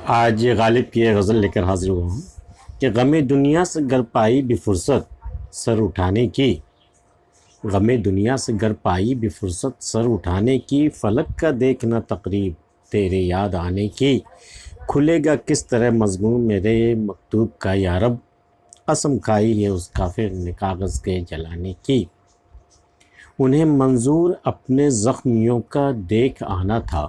آج غالب کی یہ غزل لے کر حاضر ہوا ہوں کہ غم دنیا سے گر پائی بھی فرصت سر اٹھانے کی، غم دنیا سے گر پائی بھی فرصت سر اٹھانے کی، فلک کا دیکھنا تقریب تیرے یاد آنے کی، کھلے گا کس طرح مضمون میرے مکتوب کا یا رب، قسم کھائی ہے اس کافر نے کاغذ کے جلانے کی۔ انہیں منظور اپنے زخمیوں کا دیکھ آنا تھا،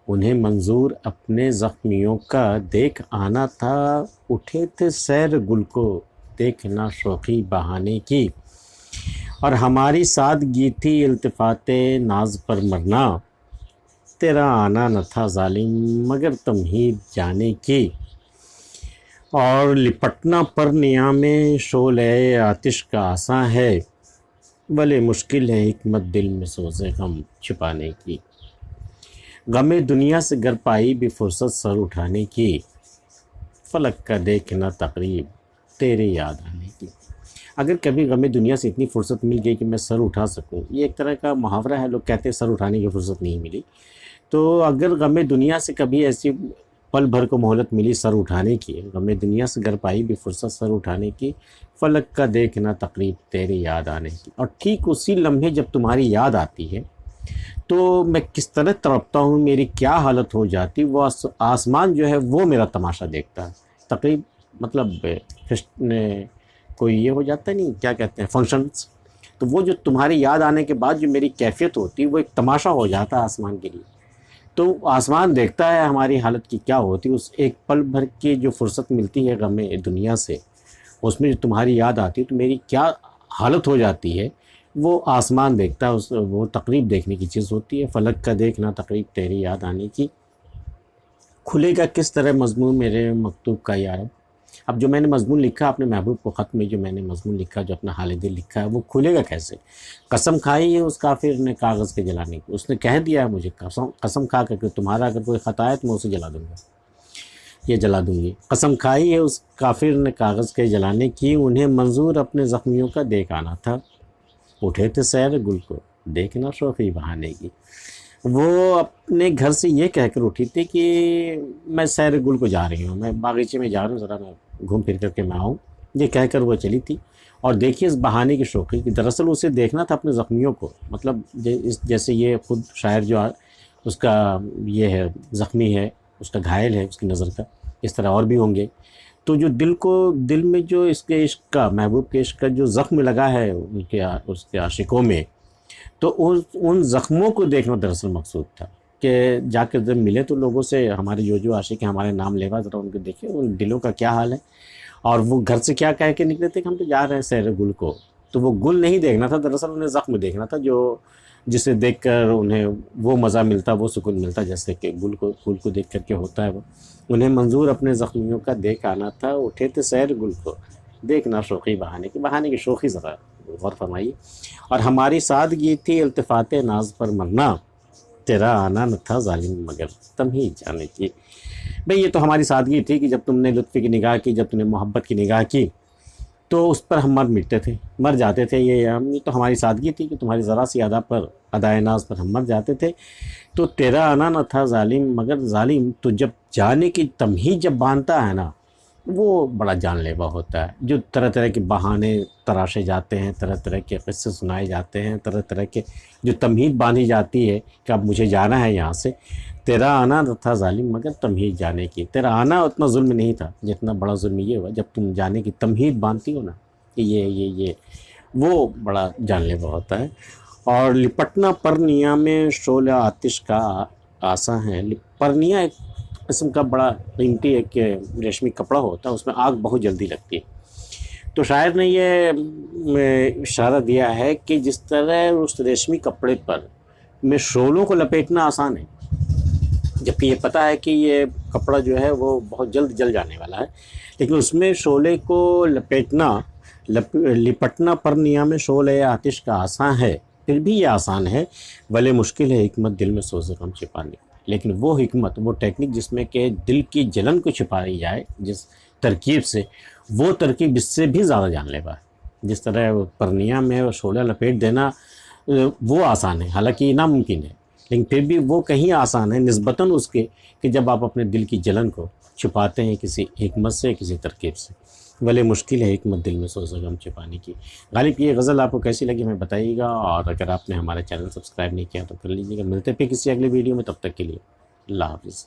انہیں منظور اپنے زخمیوں کا دیکھ آنا تھا، اٹھے تھے سیر گل کو دیکھنا شوخی بہانے کی، اور ہماری سادگی تھی التفات ناز پر مرنا، تیرا آنا نہ تھا ظالم مگر تمہید جانے کی، اور لپٹنا پر نیام شعلہ آتش کا آساں ہے، بھلے مشکل ہے حکمت دل میں سوز غم چھپانے کی، غم دنیا سے گر پائی بھی فرصت سر اٹھانے کی، فلک کا دیکھنا تقریب تیرے یاد آنے کی۔ اگر کبھی غم دنیا سے اتنی فرصت مل گئی کہ میں سر اٹھا سکوں، یہ ایک طرح کا محاورہ ہے، لوگ کہتے ہیں سر اٹھانے کی فرصت نہیں ملی، تو اگر غم دنیا سے کبھی ایسی پل بھر کو مہلت ملی سر اٹھانے کی، غم دنیا سے گر پائی بھی فرصت سر اٹھانے کی، فلک کا دیکھنا تقریب تیرے یاد آنے کی، اور ٹھیک اسی لمحے جب تمہاری یاد آتی ہے تو میں کس طرح تڑپتا ہوں، میری کیا حالت ہو جاتی، وہ آسمان جو ہے وہ میرا تماشا دیکھتا ہے۔ تقریب مطلب کوئی یہ ہو جاتا ہے، نہیں کیا کہتے ہیں، فنکشنز، تو وہ جو تمہاری یاد آنے کے بعد جو میری کیفیت ہوتی ہے وہ ایک تماشا ہو جاتا ہے آسمان کے لیے، تو آسمان دیکھتا ہے ہماری حالت کی کیا ہوتی، اس ایک پل بھر کی جو فرصت ملتی ہے غم دنیا سے، اس میں جو تمہاری یاد آتی ہے تو میری کیا حالت ہو جاتی ہے، وہ آسمان دیکھتا ہے، وہ تقریب دیکھنے کی چیز ہوتی ہے۔ فلک کا دیکھنا تقریب تیری یاد آنے کی، کھلے گا کس طرح مضمون میرے مکتوب کا یا رب۔ اب جو میں نے مضمون لکھا اپنے محبوب کو خط میں، جو میں نے مضمون لکھا، جو اپنا حال دل لکھا ہے، وہ کھلے گا کیسے؟ قسم کھائی ہے اس کافر نے کاغذ کے جلانے کی، اس نے کہہ دیا ہے مجھے قسم کھا کر کہ تمہارا اگر کوئی خط آئے تو میں اسے جلا دوں گا، یہ جلا دوں گی۔ قسم کھائی ہے اس کافر نے کاغذ کے جلانے کی، انہیں منظور اپنے زخمیوں کا دیکھ آنا تھا، اٹھے تھے سیر گل کو دیکھنا شوخی بہانے کی۔ وہ اپنے گھر سے یہ کہہ کر اٹھی تھی کہ میں سیر گل کو جا رہی ہوں، میں باغیچے میں جا رہا ہوں، ذرا میں گھوم پھر کر کے میں آؤں، یہ کہہ کر وہ چلی تھی۔ اور دیکھیے اس بہانے کی شوخی کی، دراصل اسے دیکھنا تھا اپنے زخمیوں کو، مطلب جیسے یہ خود شاعر جو اس کا یہ ہے زخمی ہے، اس کا گھائل ہے اس کی نظر کا، اس طرح اور بھی ہوں گے، تو جو دل میں جو اس کے عشق کا، محبوب کے عشق کا جو زخم لگا ہے اس کے عاشقوں میں، تو ان زخموں کو دیکھنا دراصل مقصود تھا، کہ جا کے جب ملے تو لوگوں سے، ہمارے جو عاشق ہیں ہمارے نام لیوا، ذرا ان کو دیکھیں ان دلوں کا کیا حال ہے، اور وہ گھر سے کیا کہہ کے نکلے تھے کہ ہم تو جا رہے ہیں سیر گل کو، تو وہ گل نہیں دیکھنا تھا، دراصل انہیں زخم دیکھنا تھا، جسے دیکھ کر انہیں وہ مزہ ملتا، وہ سکون ملتا، جیسے کہ پھول کو دیکھ کر کے ہوتا ہے وہ، انہیں منظور اپنے زخمیوں کا دیکھ آنا تھا، اٹھے تھے سیر گل کو دیکھنا شوخی بہانے کی شوخی ذرا غور فرمائیے، اور ہماری سادگی تھی التفات ناز پر مرنا، تیرا آنا نہ تھا ظالم مگر تمہید جانے کی۔ بھئی یہ تو ہماری سادگی تھی کہ جب تم نے لطف کی نگاہ کی، جب تم نے محبت کی نگاہ کی تو اس پر ہم مر جاتے تھے، یہ تو ہماری سادگی تھی کہ تمہاری ذرا سی ادا پر، ادائے ناز پر ہم مر جاتے تھے، تو تیرا آنا نہ تھا ظالم مگر ظالم، تو جب جانے کی تمہید جب باندھتا ہے نا، وہ بڑا جان لیوا ہوتا ہے، جو طرح طرح کے بہانے تراشے جاتے ہیں، طرح طرح کے قصے سنائے جاتے ہیں، طرح طرح کے جو تمہید باندھی جاتی ہے کہ اب مجھے جانا ہے یہاں سے، تیرا آنا نہ تھا ظالم مگر تمہید جانے کی، تیرا آنا اتنا ظلم نہیں تھا جتنا بڑا ظلم یہ ہوا جب تم جانے کی تمہید باندھتی ہو نا، کہ یہ وہ بڑا جان لیوا ہوتا ہے۔ اور لپٹنا پرنیا میں شعلہ آتش کا آساں ہے، پرنیا ایک قسم کا بڑا قیمتی ایک ریشمی کپڑا ہوتا ہے، اس میں آگ بہت جلدی لگتی ہے، تو شاعر نے یہ اشارہ دیا ہے کہ جس طرح اس ریشمی کپڑے پر میں شعلوں کو لپیٹنا آسان ہے، جبکہ یہ پتہ ہے کہ یہ کپڑا جو ہے وہ بہت جلد جل جانے والا ہے، لیکن اس میں شعلے کو لپٹنا پر نیام شعلہ آتش کا آساں ہے، پھر بھی یہ آسان ہے، بھلے مشکل ہے حکمت دل میں سوز غم چھپانے، لیکن وہ حکمت، وہ ٹیکنک جس میں کہ دل کی جلن کو چھپائی جائے جس ترکیب سے، وہ ترکیب اس سے بھی زیادہ جان لیوا ہے۔ جس طرح پرنیا میں شعلہ لپیٹ دینا وہ آسان ہے، حالانکہ یہ ناممکن ہے، لیکن پھر بھی وہ کہیں آسان ہے نسبتاً اس کے کہ جب آپ اپنے دل کی جلن کو چھپاتے ہیں کسی حکمت سے، کسی ترکیب سے. بھلے مشکل ہے حکمت دل میں سوز و غم چھپانے کی. غالب یہ غزل آپ کو کیسی لگی ہمیں بتائیے گا، اور اگر آپ نے ہمارا چینل سبسکرائب نہیں کیا تو کر لیجیے گا. ملتے پھر کسی اگلے ویڈیو میں، تب تک کے لیے اللہ حافظ.